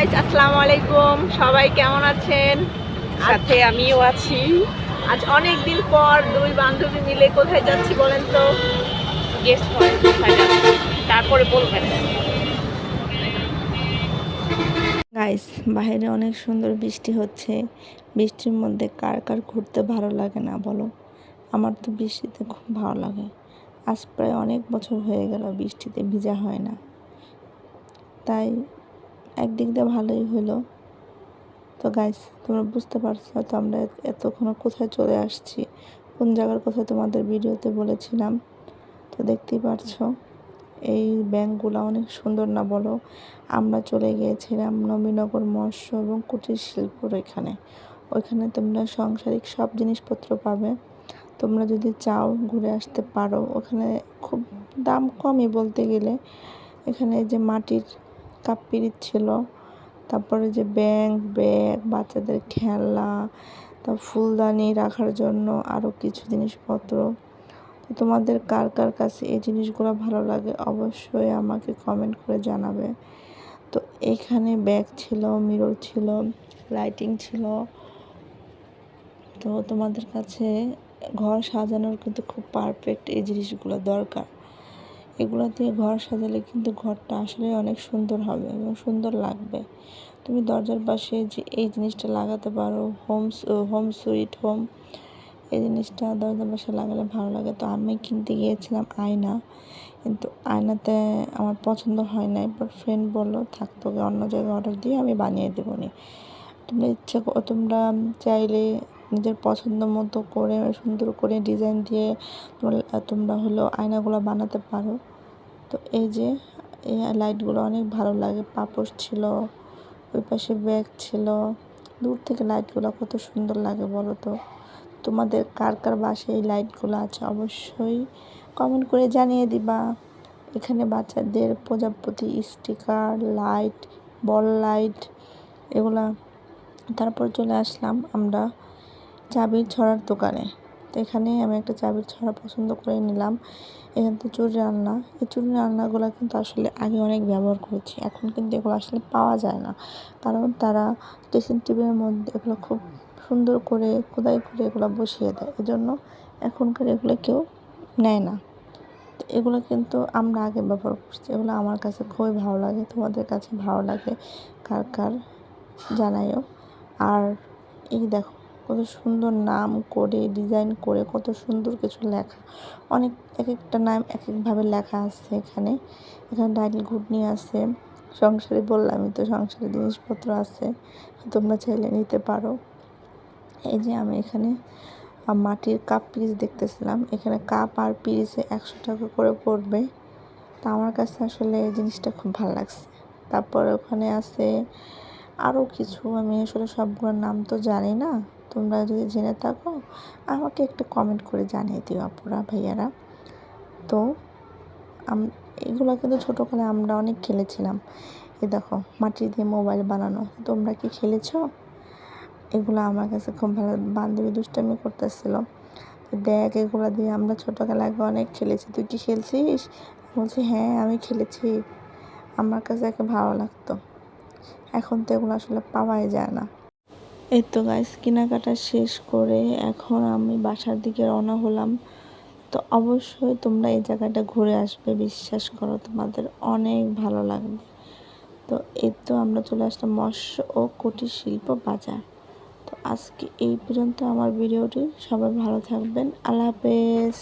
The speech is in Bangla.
গাইস, আসসালামু আলাইকুম। সবাই কেমন আছেন? সাথে আমিও আছি। আজ অনেক দিন পর দুই বান্ধবী মিলে কোথায় যাচ্ছি বলেন তো? গেস করেন কোথায় যাচ্ছি, তারপরে বলবেন। গাইস, বাইরে অনেক সুন্দর বৃষ্টি হচ্ছে। বৃষ্টির মধ্যে কার কার ঘুরতে ভালো লাগে না বলো? আমার তো বৃষ্টিতে খুব ভালো লাগে। আজ প্রায় অনেক বছর হয়ে গেল বৃষ্টিতে ভিজা হয় না, তাই একদিক দিয়ে ভালোই হলো। তো গাইস, তোমরা বুঝতে পারছো তো আমরা এতক্ষণ কোথায় চলে আসছি, কোন জায়গার কথা তোমাদের ভিডিওতে বলেছিলাম। তো দেখতেই পারছো এই ব্যাংকগুলো অনেক সুন্দর না বলো? আমরা চলে গিয়েছিলাম নবীনগর মৎস্য এবং কুটির শিল্পর ওইখানে তোমরা সাংসারিক সব জিনিসপত্র পাবে। তোমরা যদি চাও ঘুরে আসতে পারো। ওখানে খুব দাম কমই বলতে গেলে। এখানে যে মাটির কাপ পিরিচ ছিল, তারপরে যে ব্যাগ, বাচ্চাদের খেলনা, তারপর ফুলদানি রাখার জন্য আরও কিছু জিনিসপত্র। তো তোমাদের কার কার কাছে এই জিনিসগুলো ভালো লাগে অবশ্যই আমাকে কমেন্ট করে জানাবে। তো এইখানে ব্যাগ ছিল, মিরর ছিল, লাইটিং ছিল। তো তোমাদের কাছে ঘর সাজানোর কিন্তু খুব পারফেক্ট এই জিনিসগুলো দরকার। এগুলো দিয়ে ঘর সাজালে কিন্তু ঘরটা আসলে অনেক সুন্দর হবে এবং সুন্দর লাগবে। তুমি দরজার পাশে যে এই জিনিসটা লাগাতে পারো, হোম সুইট হোম, এই জিনিসটা দরজার পাশে লাগালে ভালো লাগে। তো আমি কিনতে গিয়েছিলাম আয়না, কিন্তু আয়নাতে আমার পছন্দ হয় নাই। বাট ফ্রেন্ড বললো থাক, তোকে অন্য জায়গায় অর্ডার দিয়ে আমি বানিয়ে দেবো নি। তোমরা চাইলে নিজের পছন্দ মতো করে সুন্দর করে ডিজাইন দিয়ে তোমরা হলো আয়নাগুলো বানাতে পারো। তো এই যে এই লাইটগুলো অনেক ভালো লাগে। পাপোশ ছিল, ওই পাশে ব্যাগ ছিল। দূর থেকে লাইটগুলো কত সুন্দর লাগে বলো তো? তোমাদের কার কার বাসায় এই লাইটগুলো আছে অবশ্যই কমেন্ট করে জানিয়ে দিবা। এখানে বাচ্চাদের প্রজাপতি স্টিকার, লাইট, বল লাইট, এগুলা। তারপর চলে আসলাম আমরা চাবির ছড়ার দোকানে। তো এখানে আমি একটা চাবির ছড়া পছন্দ করে নিলাম। এখান থেকে চুড়ি আলনা, এই চুড়ি আলনাগুলো কিন্তু আসলে আগে অনেক ব্যবহার করেছি, এখন কিন্তু এগুলো আসলে পাওয়া যায় না। কারণ তারা ড্রেসিং টেবিলের মধ্যে এগুলো খুব সুন্দর করে খোদাই করে এগুলো বসিয়ে দেয়, এজন্য এখনকার এগুলো কেউ নেয় না। তো এগুলো কিন্তু আমরা আগে ব্যবহার করছি, এগুলো আমার কাছে খুবই ভালো লাগে। তোমাদের কাছে ভালো লাগে কার কার জানাইও। আর এই দেখো কত সুন্দর নাম করে ডিজাইন করে কত সুন্দর কিছু লেখা। অনেক এক একটা নাম এক একভাবে লেখা আছে এখানে। এখানে ডাইল ঘুটনি আছে, সংসারে বললামই তো, সংসারের জিনিসপত্র আছে, তোমরা চাইলে নিতে পারো। এই যে আমি এখানে মাটির কাপ পিরিচ দেখতেছিলাম। এখানে কাপ আর পিরিচে 100 টাকা করে পড়বে। তা আমার কাছে আসলে এই জিনিসটা খুব ভালো লাগছে। তারপর ওখানে আছে আরও কিছু, আমি আসলে সবগুলোর নাম তো জানি না। তোমরা যদি জেনে থাকো আমাকে একটা কমেন্ট করে জানিয়ে দিও আপুরা ভাইয়ারা। তো এগুলো কিন্তু ছোটোকালে আমরা অনেক খেলেছিলাম। এই দেখো মাটি দিয়ে মোবাইল বানানো, তোমরা কি খেলেছো? এগুলো আমার কাছে খুব ভালো। বান্ধবী দুষ্টামি করতেছিল, দেখ এগুলো দিয়ে আমরা ছোটোবেলায় অনেক খেলেছি, তুই কি খেলছিস? বলছি হ্যাঁ আমি খেলেছি, আমার কাছে একে ভালো লাগতো। এখন তো এগুলো আসলে পাওয়াই যায় না। এই তো গাইস, কেনাকাটা শেষ করে এখন আমি বাসার দিকে রওনা হলাম। তো অবশ্যই তোমরা এই জায়গাটা ঘুরে আসবে, বিশ্বাস করো তোমাদের অনেক ভালো লাগবে। তো এই তো আমরা চলে আসলাম মৎস্য ও কুটির শিল্প বাজার। তো আজকে এই পর্যন্ত আমার ভিডিওটি। সবাই ভালো থাকবেন, আল্লাহ হাফেজ।